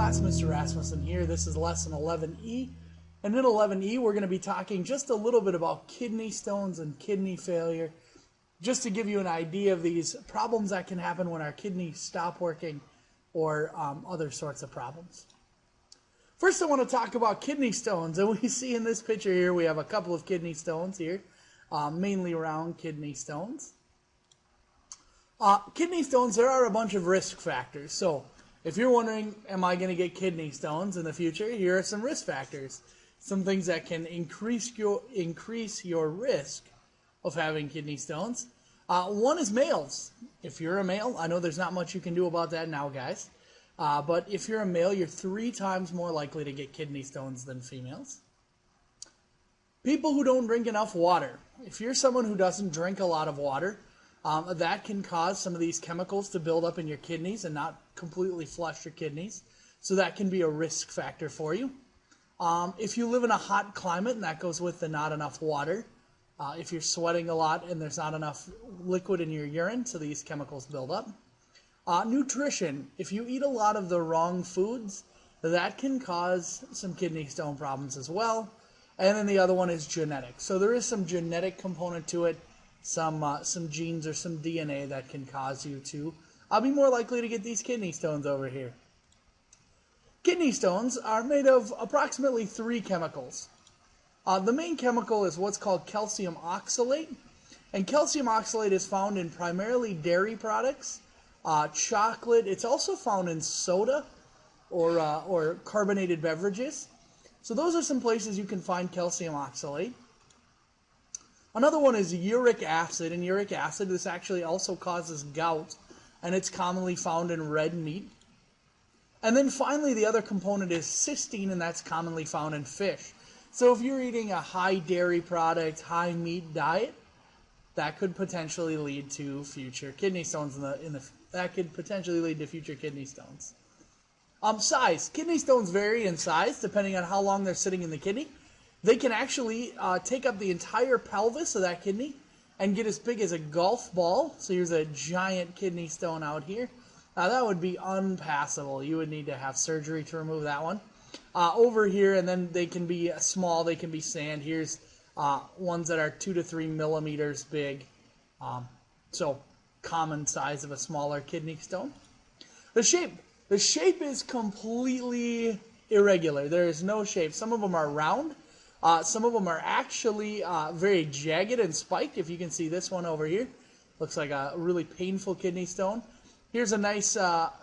class, Mr. Rasmussen here. This is lesson 11E. And in 11E, we're going to be talking just a little bit about kidney stones and kidney failure, just to give you an idea of these problems that can happen when our kidneys stop working or other sorts of problems. First, I want to talk about kidney stones. And we see in this picture here, we have a couple of kidney stones here, mainly round kidney stones. Kidney stones, there are a bunch of risk factors. So if you're wondering, am I going to get kidney stones in the future? Here are some risk factors. Some things that can increase your risk of having kidney stones. One is males. If you're a male, I know there's not much you can do about that now, guys. But if you're a male, you're 3 times more likely to get kidney stones than females. People who don't drink enough water. If you're someone who doesn't drink a lot of water, that can cause some of these chemicals to build up in your kidneys and not completely flush your kidneys. So that can be a risk factor for you. If you live in a hot climate, and that goes with the not enough water, if you're sweating a lot and there's not enough liquid in your urine, so these chemicals build up. Nutrition. If you eat a lot of the wrong foods, that can cause some kidney stone problems as well. And then the other one is genetics. So there is some genetic component to it, some genes or some DNA that can cause you to be more likely to get these kidney stones over here. Kidney stones are made of approximately 3 chemicals. The main chemical is what's called calcium oxalate. And calcium oxalate is found in primarily dairy products, chocolate. It's also found in soda or carbonated beverages. So those are some places you can find calcium oxalate. Another one is uric acid. And uric acid, this actually also causes gout. And it's commonly found in red meat. And then finally, the other component is cysteine, and that's commonly found in fish. So if you're eating a high dairy product, high meat diet, that could potentially lead to future kidney stones. That could potentially lead to future kidney stones. Size. Kidney stones vary in size depending on how long they're sitting in the kidney. They can actually take up the entire pelvis of that kidney and get as big as a golf ball. So here's a giant kidney stone out here. That would be unpassable. You would need to have surgery to remove that one. Over here, and then they can be small, they can be sand. Here's ones that are 2 to 3 millimeters big. So common size of a smaller kidney stone. The shape is completely irregular. There is no shape. Some of them are round. Some of them are actually very jagged and spiked. If you can see this one over here, looks like a really painful kidney stone. Here's a nice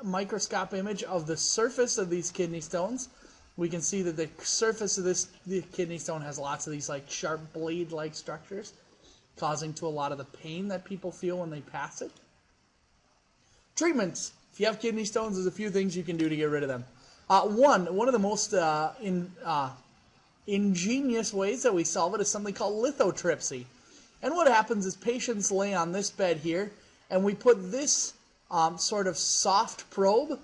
microscope image of the surface of these kidney stones. We can see that the surface of the kidney stone has lots of these like sharp blade-like structures, causing to a lot of the pain that people feel when they pass it. Treatments. If you have kidney stones, there's a few things you can do to get rid of them. One of the most ingenious ways that we solve it is something called lithotripsy. And what happens is patients lay on this bed here, and we put this sort of soft probe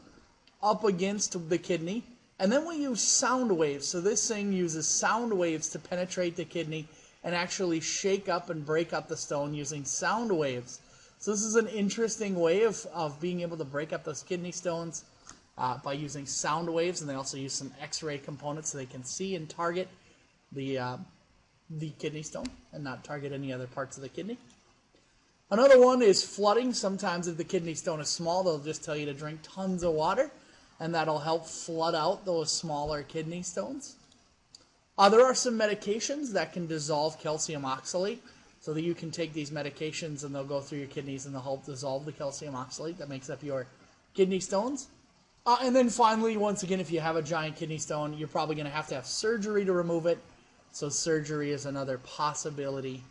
up against the kidney, and then we use sound waves. So this thing uses sound waves to penetrate the kidney and actually shake up and break up the stone using sound waves. So this is an interesting way of being able to break up those kidney stones by using sound waves, and they also use some X-ray components so they can see and target the kidney stone and not target any other parts of the kidney. Another one is flooding. Sometimes if the kidney stone is small, they'll just tell you to drink tons of water, and that'll help flood out those smaller kidney stones. There are some medications that can dissolve calcium oxalate, so that you can take these medications and they'll go through your kidneys and they'll help dissolve the calcium oxalate that makes up your kidney stones. And then finally, once again, if you have a giant kidney stone, you're probably going to have surgery to remove it. So surgery is another possibility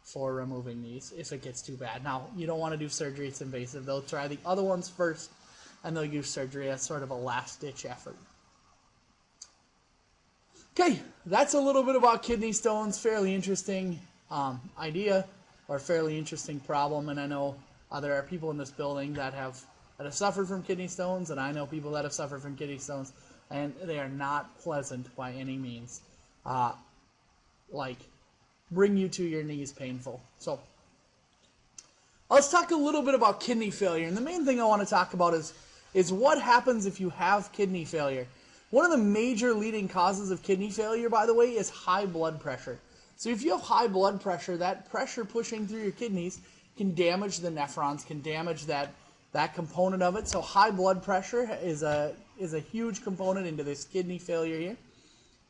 for removing these if it gets too bad. Now, you don't want to do surgery. It's invasive. They'll try the other ones first, and they'll use surgery as sort of a last-ditch effort. Okay, that's a little bit about kidney stones. Fairly interesting idea, or fairly interesting problem. And I know there are people in this building that have suffered from kidney stones, and I know people that have suffered from kidney stones, and they are not pleasant by any means. Like, bring you to your knees painful. So let's talk a little bit about kidney failure. And the main thing I want to talk about is is what happens if you have kidney failure. One of the major leading causes of kidney failure, by the way, is high blood pressure. So if you have high blood pressure, that pressure pushing through your kidneys can damage the nephrons, can damage that component of it. So high blood pressure is a huge component into this kidney failure here.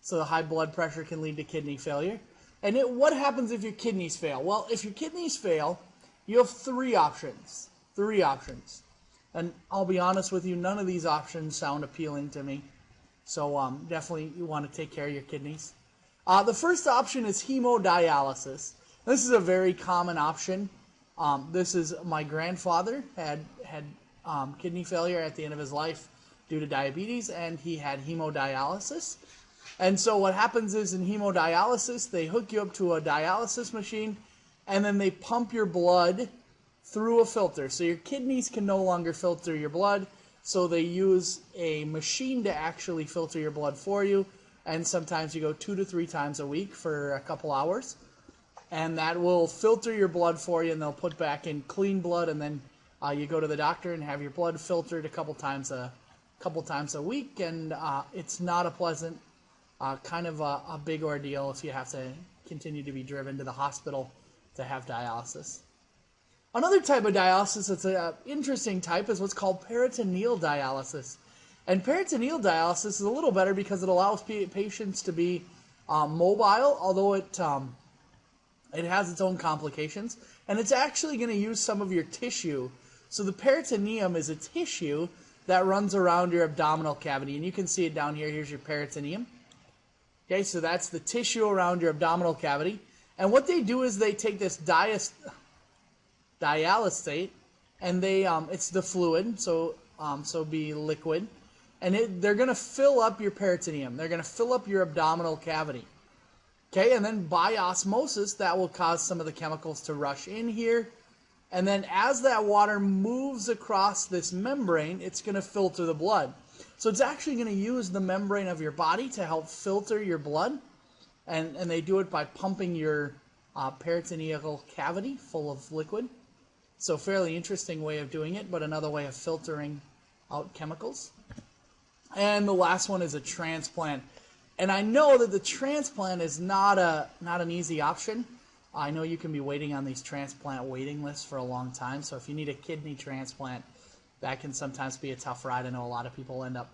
So the high blood pressure can lead to kidney failure. And what happens if your kidneys fail? Well, if your kidneys fail, you have three options. And I'll be honest with you, none of these options sound appealing to me. So definitely you want to take care of your kidneys. The first option is hemodialysis. This is a very common option. This is my grandfather had kidney failure at the end of his life due to diabetes, and he had hemodialysis. And so what happens is in hemodialysis, they hook you up to a dialysis machine, and then they pump your blood through a filter. So your kidneys can no longer filter your blood, so they use a machine to actually filter your blood for you, and sometimes you go 2 to 3 times a week for a couple hours, and that will filter your blood for you, and they'll put back in clean blood, and then you go to the doctor and have your blood filtered a couple times a week, and it's not a pleasant, kind of a big ordeal if you have to continue to be driven to the hospital to have dialysis. Another type of dialysis that's an interesting type is what's called peritoneal dialysis. And peritoneal dialysis is a little better because it allows patients to be mobile, although it has its own complications. And it's actually going to use some of your tissue. So the peritoneum is a tissue that runs around your abdominal cavity. And you can see it down here. Here's your peritoneum. Okay, so that's the tissue around your abdominal cavity. And what they do is they take this dialysate, and it's the fluid, so be liquid, and they're going to fill up your peritoneum. They're going to fill up your abdominal cavity. Okay, and then by osmosis, that will cause some of the chemicals to rush in here, and then as that water moves across this membrane, it's going to filter the blood. So it's actually going to use the membrane of your body to help filter your blood, and they do it by pumping your peritoneal cavity full of liquid. So fairly interesting way of doing it, but another way of filtering out chemicals. And the last one is a transplant. And I know that the transplant is not an easy option. I know you can be waiting on these transplant waiting lists for a long time. So if you need a kidney transplant, that can sometimes be a tough ride. I know a lot of people end up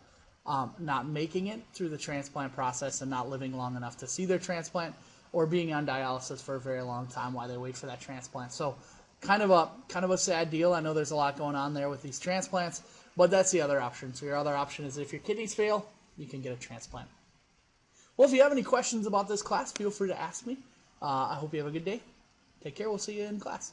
not making it through the transplant process and not living long enough to see their transplant, or being on dialysis for a very long time while they wait for that transplant. So kind of a sad deal. I know there's a lot going on there with these transplants, but that's the other option. So your other option is if your kidneys fail, you can get a transplant. Well, if you have any questions about this class, feel free to ask me. I hope you have a good day. Take care. We'll see you in class.